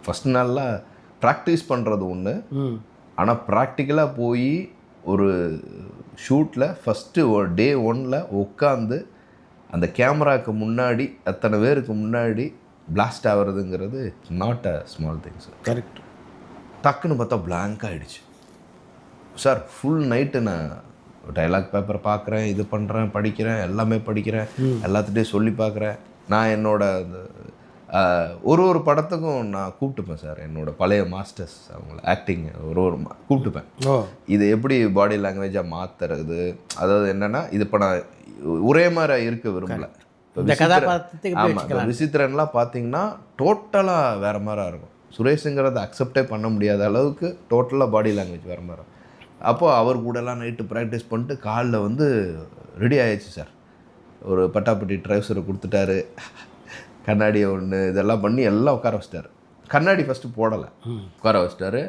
First நாளில் practice பண்ணுறது ஒன்று, ஆனால் ப்ராக்டிக்கலாக போய் ஒரு ஷூட்டில் ஃபஸ்ட்டு டே 1ல் உட்காந்து அந்த கேமராவுக்கு முன்னாடி அத்தனை பேருக்கு முன்னாடி பிளாஸ்ட் ஆகிறதுங்கிறது not a small thing sir. Correct. டக்குன்னு பார்த்தா பிளாங்க் ஆகிடுச்சு சார். ஃபுல் நைட்டு நான் டைலாக் பேப்பரை பார்க்குறேன், இது பண்ணுறேன், படிக்கிறேன், எல்லாமே படிக்கிறேன், எல்லாத்துட்டையும் சொல்லி பார்க்குறேன். நான் என்னோடய அந்த ஒரு படத்துக்கும் நான் கூப்பிட்டுப்பேன் சார், என்னோடய பழைய மாஸ்டர்ஸ் அவங்கள ஆக்டிங் கூப்பிட்டுப்பேன். இது எப்படி பாடி லாங்குவேஜாக மாற்றுறது, அதாவது என்னென்னா இது இப்போ நான் ஒரே மாதிரி இருக்க விரும்பலை. ஆமாம், விசித்திரன்லாம் பார்த்தீங்கன்னா டோட்டலாக வேறு மாதிரி இருக்கும். சுரேஷுங்கிறத அக்செப்டே பண்ண முடியாத அளவுக்கு டோட்டலாக பாடி லாங்குவேஜ் வேறு மாதிரி இருக்கும். அப்போது அவர் கூடலாம் நைட்டு ப்ராக்டிஸ் பண்ணிட்டு காலில் வந்து ரெடி ஆகிடுச்சு சார். ஒரு பட்டாப்பட்டி ட்ரைவர்ஸரை கொடுத்துட்டாரு, கண்ணாடியை ஒன்று இதெல்லாம் பண்ணி எல்லாம் உட்கார வச்சிட்டாரு. கண்ணாடி ஃபஸ்ட்டு போடலை, உட்கார வச்சிட்டாரு.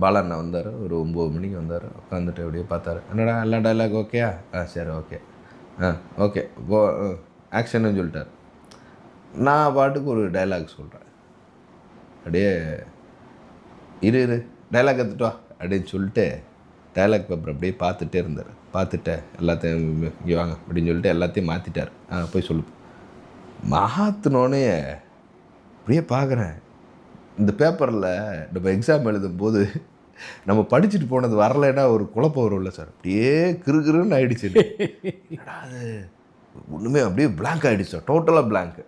பாலண்ணா வந்தார், ஒரு 9 மணிக்கு வந்தார். உட்காந்துட்டு அப்படியே பார்த்தாரு, என்னடா எல்லா டைலாக் ஓகேயா? சரி ஓகே, ஓகே இப்போ ஆக்ஷன்னு சொல்லிட்டார். நான் பாட்டுக்கு ஒரு டைலாக் சொல்கிறேன், அப்படியே இரு டைலாக் எடுத்துட்டு வா அப்படின்னு சொல்லிட்டு டைலாக் பேப்பர் அப்படியே பார்த்துட்டே இருந்தார். பார்த்துட்டு எல்லாத்தையும் இங்கே வாங்க அப்படின்னு சொல்லிட்டு எல்லாத்தையும் மாற்றிட்டார். போய் சொல்லு. மாற்றினோடனே அப்படியே பார்க்குறேன், இந்த பேப்பரில் நம்ம எக்ஸாம் எழுதும்போது நம்ம படிச்சுட்டு போனது வரலைன்னா ஒரு குழப்பம் வரும்ல சார், அப்படியே கிறுகிறுன்னு ஆகிடுச்சு. அது ஒன்றுமே அப்படியே பிளாங்க் ஆகிடுச்சு சார், டோட்டலாக பிளாங்க்கு.